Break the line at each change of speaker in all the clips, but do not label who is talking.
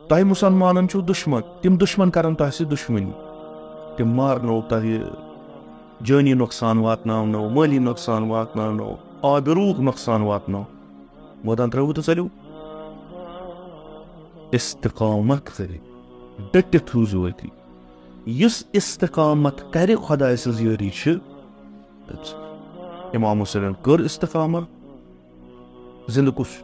تۄہہِ مُسلمانن چھُو دُشمن، تِم دُشمن کرن تۄہہِ سۭتۍ دُشمنی، تِم مارنو تۄہہِ، جٲنی نۄقصان واتناونو، مٲلی نۄقصان واتناونو، آبِ روٗح نۄقصان واتنو، مٲدان ترٲوٕ تہٕ ژٔلِو. استقامت کٔرِو، ڈٔٹِتھ روٗزِو أتی. یُس استقامت کرِ خۄداے سٕنٛز یٲری چھِ. امام حُسینن کٔر استقامت، زندٕ کُس چھُ؟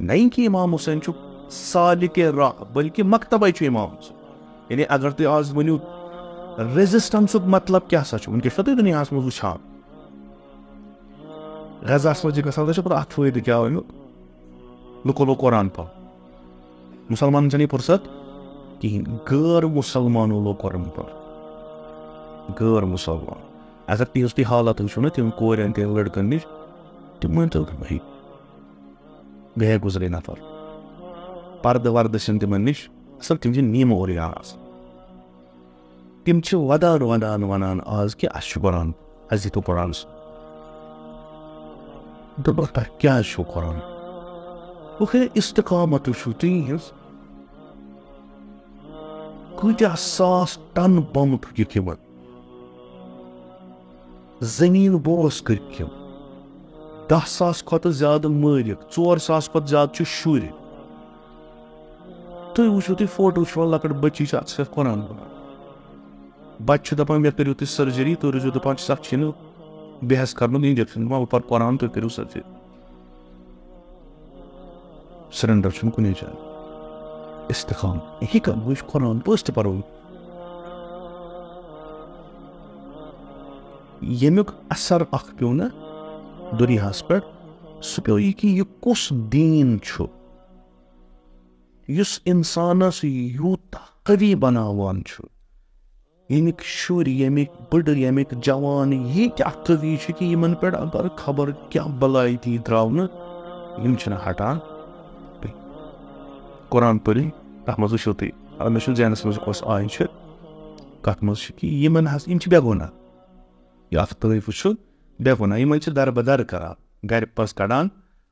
نہیں کہ امام حُسین چھُ سالِکِ راہ، بلکہ مکتبے چھُ امام حُسین. یعنی اگر تُہۍ آز ؤنِو ریزسٹنسُک مطلب کیٛاہ سا چھُ، وٕنکیٚس چھُ تُہۍ دُنیاہس منٛز وٕچھان غزاہس منٛز چھِ گژھان، تۄہہِ چھُ پتہ اتھ فٲیدٕ کیٛاہ امیُک، لُکو لوگ قرآن پَر. مُسلمانن چھنہٕ یہِ فرصت کِہینۍ، غٲر مُسلمانو لوگ قرآن پَر. غٲر مُسلمان اگر تِہنٛز تُہۍ حالت وٕچھو نا تِم کورٮ۪ن تہِ لڑکن نِش، تِم مٲنۍتو بھائی گٔیے گُزرے نفر. پردٕ وردٕ چھِنہٕ تِمن نِش اصل، تِم چھِ نیٖمہٕ اوریان آسان. تِم چھِ ودان ونان آز کہِ اَسہِ چھُ قرآن، اَسہِ دِتو قرآن. دوٚپُکھ تۄہہِ کیٛازِ چھُو قرآن؟ استقامت وٕچھو تِہنٛز، کۭتیاہ ساس ٹن بم ٹھُکِکھ یِمن، زٔمیٖن بوس کٔرِکھ یِم، 10,000 کھۄتہٕ زیادٕ مٲرِکھ، 4,000 کھۄتہٕ زیادٕ چھِ شُرۍ. تُہۍ وٕچھِو تُہۍ فوٹو چھُ لۄکٕٹ بچی چھِ اتھ سۭتۍ قرآن پران. بچہِ چھُ دپان مےٚ کٔرِو تُہۍ سرجری، تُہۍ روٗزِو دپان چھِس اتھ چھِنہٕ بحث کرنُک انجکشن، دپان بہٕ پرٕ قرآن تُہۍ کٔرِو سرجری. سرینڈر چھُنہٕ کُنی جایہِ. استقامت یہِ کر بہٕ چھُ قرآن بہٕ تہِ پرو. ییٚمیُک اثر اکھ پیوٚو نا دُنیاہس پٮ۪ٹھ، سُہ پیوٚو یہِ کہِ یہِ کُس دیٖن چھُ یُس اِنسانس یوٗتاہ قوی بناوان چھُ. ییٚمِکۍ شُرۍ، ییٚمِکۍ بٕڈٕ، ییٚمِکۍ جوان ییٖتیاہ قوی چھِ کہِ یِمن پٮ۪ٹھ اگر خبر کیٛاہ بلاے دی تراونہٕ یِم چھِنہٕ ہٹان. قرآن پٔرِو تتھ منٛز وٕچھو تُہۍ، مےٚ چھُنہٕ ذہنس منٛز کۄس آیہِ چھِ، کتھ منٛز چھِ کہِ یِمن حظ یِم چھِ بے گۄناہ. یہِ اکھ طٲیفہٕ چھُ بے گۄناہ، یِمن چھِ دربدر کران، گرِ پز کڑان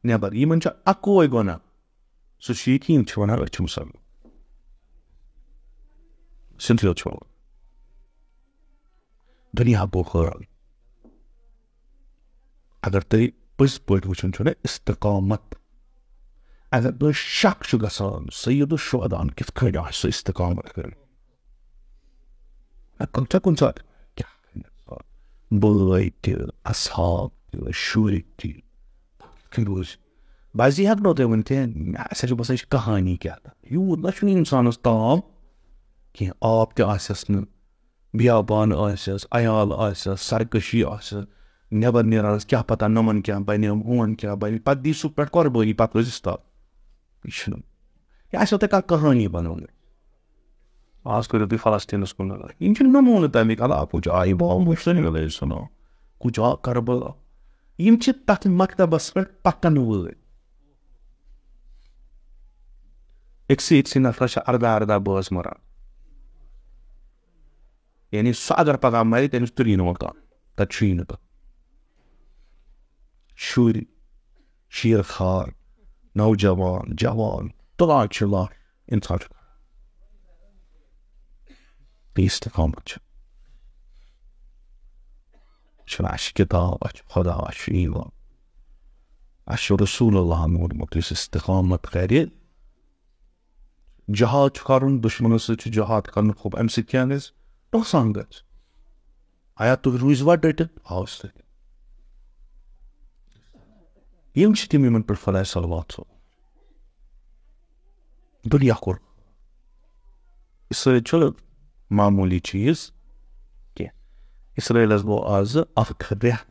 نٮ۪بر. یِمن چھُ اکوے گۄناہ، سُہ چھُ یہِ کہِ یِم چھِ ونان أسۍ چھِ مُسلمان، سِنتھیو چھُ ونان دُنیا بوکھٲل. اگر تُہۍ پٔزۍ پٲٹھۍ وٕچھُن چھُ نا استقامت، اگر تۄہہِ شک چھُ گژھان سید الشہداہن کِتھ کٔنۍ آسہِ سُہ استقامت کٔرِتھ، کُنہِ ساتہٕ بٲے تہِ، اصحاب تہِ، شُرۍ تہِ روزِ. بعضی ہٮ۪کنو تۄہہِ ؤنِتھ اَسہِ چھُ باسان یہِ چھِ کہانی کیٛاہ تھا، یوٗت نہ چھُنہٕ اِنسانس تاب کینٛہہ. آب تہِ آسٮ۪س نہٕ، بیابان آسٮ۪س، عیال آسٮ۪س، سرکٔشی آسٮ۪س، نٮ۪بر نیرانس کیٛاہ پتہ نۄمن کیٛاہ بنہِ، ہُمن کیٛاہ بنہِ، پتہٕ دی سُہ پٮ۪ٹھ قۄربٲنی، پتہٕ روزِ استاد. یہِ چھُنہٕ، یہِ آسیو تۄہہِ کانٛہہ کہانی بنٲومٕژ. آز کٔرِو تُہۍ فلسطیٖنس کُن نظر، یِم چھِ نموٗنہٕ تمیِکۍ. اللہ کُجھ آیہِ بام حُسین علیہ السلام، کُجھ آ کربلا. یِم چھِ تتھ مکتبس پٮ۪ٹھ پکن وٲلۍ. أکسٕے نفرس چھِ ارداہ بٲژ مران، یعنی سُہ اگر پگاہ مرِ تٔمِس تُلی نہٕ مکان، تتہِ چھُیی نہٕ تتھ. شُرۍ، شیٖر خار، نوجوان، جوان، تلاش چھِ لاش انسان چھُ. بیٚیہِ استقامت چھُنہٕ اَسہِ چھِ کِتاب، اَسہِ چھُ خۄدا، اَسہِ چھُ ایٖمان، اَسہِ چھُ رسول اللہن ووٚنمُت یُس استقامت کرِ. جہاد چھُ کرُن، دُشمنس سۭتۍ چھُ جہاد کرنُک خوب، امہِ سۭتۍ کیٛاہ گژھِ؟ نۄقصان گژھِ. آیا تُہۍ روٗزوا ڈٔٹِتھ؟ یِم چھِ تِم یِمن پٮ۪ٹھ خۄداے صلوات صٲب دُنیا کوٚر. اسرٲیل چھُنہٕ معموٗلی چیٖز کینٛہہ. اسرٲیلس گوٚو آزٕ اکھ رٮ۪تھ،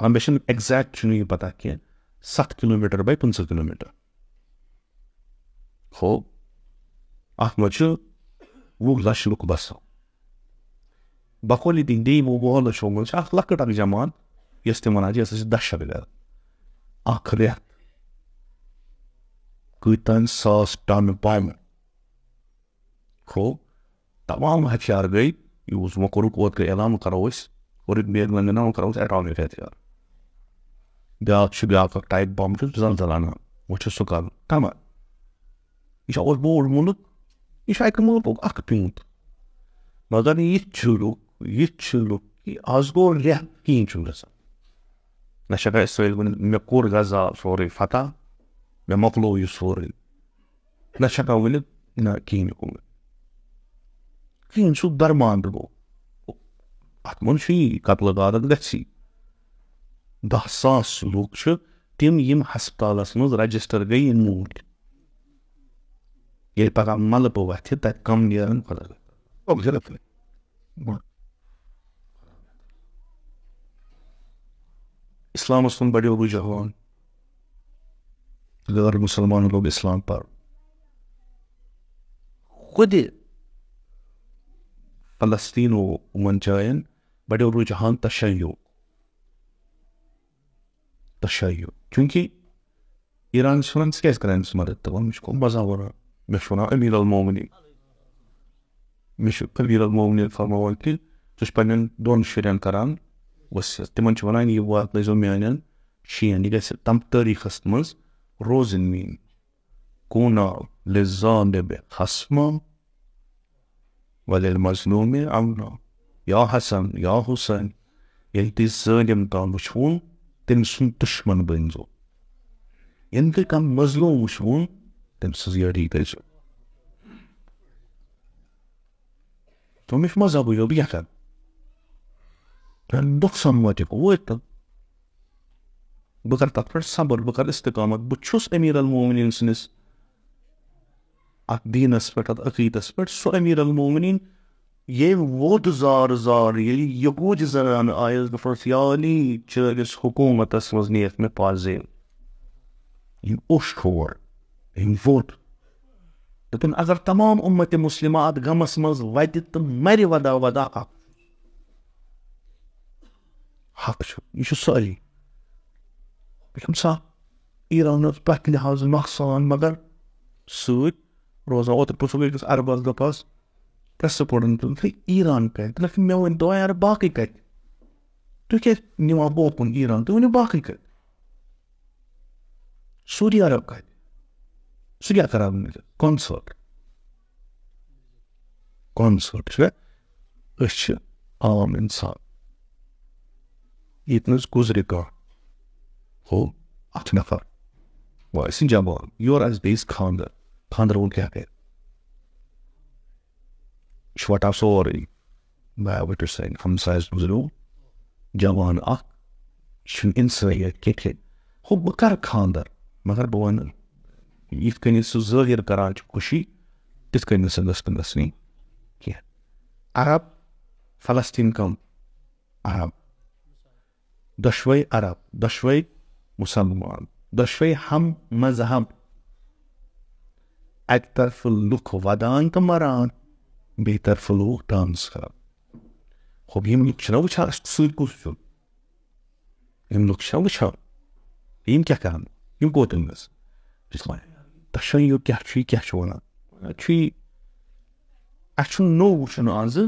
مےٚ چھُنہٕ ایگزیکٹ چھُنہٕ یہِ پتہ کینٛہہ، 7 کِلوٗمیٖٹر بے 15 کِلوٗمیٖٹر. ہو اتھ منٛز چھُ 20 لچھ لُکھ بسان. بقولِ دِنٛدی یِمو محلہٕ چھُ منٛز چھِ اکھ لۄکٕٹ اکھ جماعت یۄس تِم ونان چھِ یہِ ہسا چھِ دہشت گرد. اکھ رٮ۪تھ کۭتیاہ ساس ٹن بم. ہو تمام ہتھیار گٔے یوٗز. وۄنۍ کوٚرُکھ اوترٕ اعلان، وۄنۍ کرو أسۍ کوٚرُکھ بیٚیہِ وۄنۍ کرو أسۍ ایٹامک ہتھیار. بیٛاکھ اکھ ٹایپ بم چھُ زلزلہ انان وۄنۍ چھُ سُہ کرُن تمام یہِ چھُ اور بوڑ مُلک یہِ چھُ اکہِ مُلکُک اکھ پیوٗنت مگر یہِ چھُ لُکھ کہِ آز گوٚو رٮ۪تھ کِہیٖنۍ چھُنہٕ گژھان نہ چھِ ہٮ۪کان اِسرٲیل ؤنِتھ مےٚ کوٚر غزہ سورُے فتح مےٚ مۄکلو یہِ سورُے نہ چھِ ہٮ۪کان ؤنِتھ نہ کِہیٖنۍ گوٚو کِہیٖنۍ سُہ درماندٕ گوٚو اتھ منٛز چھُ یی قتلہٕ غارت گژھی 10,000 لُکھ چھِ تِم یِم ہسپتالس منٛز رجسٹر گٔے یِم موٗدۍ ییٚلہِ پگاہ ملبہٕ وتھِ تتہِ کم نیرن خۄدا اسلامس کُن بڑیو رجحان غیر مسلمانوں لوگ اسلام پر خود فلسطین و یِمن جاین بڑیو رجحان تشیع چوٗنٛکہِ ایران چھِ ونان ژٕ کیٛازِ کران أمِس مدد دپان مےٚ چھُ کوٚرمُت مذاق مےٚ چھُ ونان امیر المومنین مےٚ چھُ امیر المومنین فرماوان کہِ ژٕ چھُ پننٮ۪ن 2 شُرٮ۪ن کران وصیت تِمن چھِ ونان یہِ واتنٲیزیو میانٮ۪ن شین یہِ گژھِ تم تٲریٖخس منٛز روزٕنۍ میٲنۍ کوٗنا لِلظالِمِ خصما وللمظلوٗمِ امنا یا حسن یا حسین ییٚلہِ تُہۍ ظٲلِم کانٛہہ وٕچھوُن تٔمۍ سُنٛد دُشمن بٔنۍزیو ییٚلہِ تُہۍ کانٛہہ مظلوٗم وٕچھوُن تٔمۍ سٕنٛز یٲری کٔرۍزیو تو مےٚ چھُ مذہبٕے یوت بہٕ کیٛاہ کرٕ نۄقصان واتہِ وٲتۍ تہٕ بہٕ کرٕ تتھ پٮ۪ٹھ صبر بہٕ کرٕ استقامت بہٕ چھُس امیر المومنین سٕنٛدِس اتھ دیٖنس پٮ۪ٹھ اتھ عقیٖدس پٮ۪ٹھ سُہ امیر المومنین ییٚمۍ ووٚد زار ییٚلہِ یہوٗدِ زنانہٕ آیس دوٚپُکھ یا علی چٲنِس حکوٗمتس منٛز نِیَکھ مےٚ پازیل یِم اوٚش کھور أمۍ ووٚد دوٚپُن اگر تمام اُمتِ مُسلِمہ اتھ غمس منٛز وتہِ تہٕ مرِ ودا حق چھُ یہِ چھُ سُہ علی صاحب ایران اوس پرٛٮ۪تھ لحاظہٕ نۄقصان مگر سۭتۍ روزان اوترٕ پرٛژھُکھ أکِس عربس دوٚپہس کیٛاہ سپوٹن ایران کتہِ دوٚپُکھ مےٚ ؤنۍتو یارٕ باقٕے کتہِ تُہۍ کیٛازِ نِوان بوکُن ایران تُہۍ ؤنِو باقٕے کتہِ سعودی عرب کتہِ سُہ کیٛاہ کران ؤنِتھ کانسٲٹ چھُ أسۍ چھِ عام انسان ییٚتہِ نَس گُزرِ کانٛہہ ہو 8 نفر وۄنۍ ٲسِن جوان یورٕ آسہِ بیٚیِس خانٛدر وول کیٛاہ کرِ چھُوٹا سورُے بیا وٕٹِو سٲنۍ ہمسایس گُزریو جوان اکھ چھُنہٕ اِنسٲنِیت کِہیٖنۍ ہو بہٕ کرٕ خانٛدر مگر بہٕ وَنہٕ یِتھ کٔنۍ سُہ ظٲہِر کران چھُ خوشی تِتھ کٔنۍ نہٕ سا گٔژھ نہٕ گژھنی کینٛہہ عرب فلسطیٖن کم عرب دۄشوے مسلمان دۄشوے ہم مذہب اکہِ طرفہٕ لُکھ ودان تہٕ مران بیٚیہِ طرفہٕ لوٗکھ ڈانس کران ہوٚب یِم لُکھ چھِنہ وٕچھان اَسہِ سۭتۍ کُس چھُ یِم لُکھ چھِنہ وٕچھان یِم کیٛاہ کران یِم کوٚت گژھِ تشیع کیٛاہ چھُ یہِ کیٛاہ چھُ وَنان چھُ یہِ اَسہِ چھُنہٕ نوٚو وٕچھُن آزٕ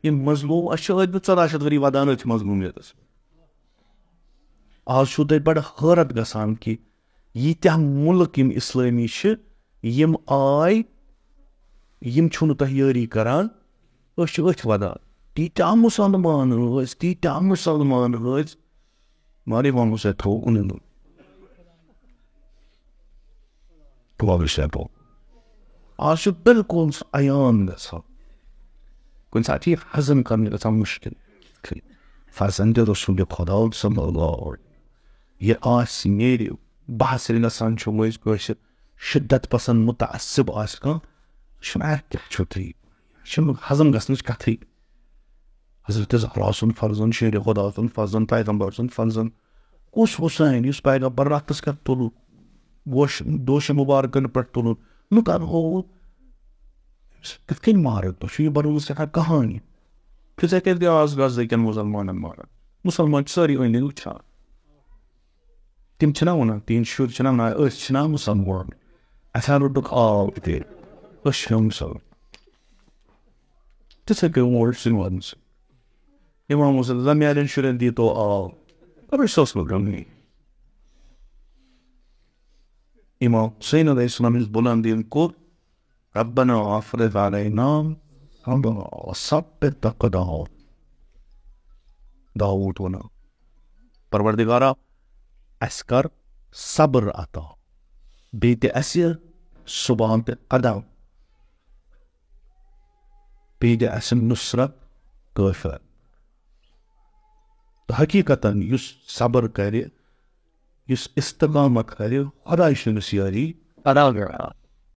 یِم مظلوٗم اَسہِ چھِ ٲدۍمٕتۍ 14 شیٚتھ ؤری ودان أتھۍ مظلوٗمیتس آز چھُو تۄہہِ بڑٕ حٲرت گژھان کہِ ییٖتیٛاہ مُلک یِم اِسلٲمی چھِ یِم آے یِم چھُنہٕ تۄہہِ یٲری کران أسۍ چھِ أتھۍ ودان تیٖتیٛاہ مُسلمان ٲسۍ مارے وَنو سا تھوٚو کُنُے آز چھُ بِلکُل سُہ عیان گژھان کُنہِ ساتہٕ چھِ یہِ ہضم کرنہِ گژھان مُشکِل فرزندِ رسوٗلِ خۄدا صلی اللہ یہِ آسہِ نیرِ بحث ییٚلہِ گژھان چھُ مٔنٛزۍ کٲنٛسہِ شِدت پسنٛد مُتعصب آسہِ کانٛہہ یہِ چھُنہٕ کیٛاہ چھُو تُہۍ یہِ چھُنہٕ ہضم گژھنٕچ کتھٕے حضرت زہرا سُنٛد فرزند شیرِ خۄدا سُنٛد فرزند پیغمبر سُنٛد فرزند کُس حُسین یُس پیغمبر راتس کتھ تُلُن دوشہِ مُبارکن پٮ۪ٹھ تُلُن لُکن ہووُن کِتھ کٔنۍ مارن تۄہہِ چھُ یہِ بنومُت سٮ۪ٹھاہ کہانی تِتھَے کٔنۍ تہِ آز غزہٕکٮ۪ن مُسلمانن ماران مُسلمان چھِ سٲری أنٛدۍ أنٛدۍ وٕچھان تِم چھِنہ وَنان تِہنٛدۍ شُرۍ چھِنہ وَنان أسۍ چھِنہ مُسلمان اَسہِ روٚٹُکھ آب تہِ أسۍ چھِنہ مُسلمان تِتھَے کٔنۍ وول سُہ وَنہٕ اِمام حُسین میانٮ۪ن شُرٮ۪ن دیٖتو آب دَپان سُہ اوس نہٕ کَرنٕے امام حسین علیہ السلام اس بلندین کو ربنا افرغ علینا صبرا وثبت اقدامنا. داؤد ونا پروردگارا اس کر صبر عطا بیٚیہِ دِ اَسہِ صُبحان تہِ قدم بیٚیہِ دِ اَسہِ نُصرت کٲفر. تہٕ حقیٖقتاً یُس صبر کرِ یُس استقامت کرِ خۄداے سٕنٛدِس یٲری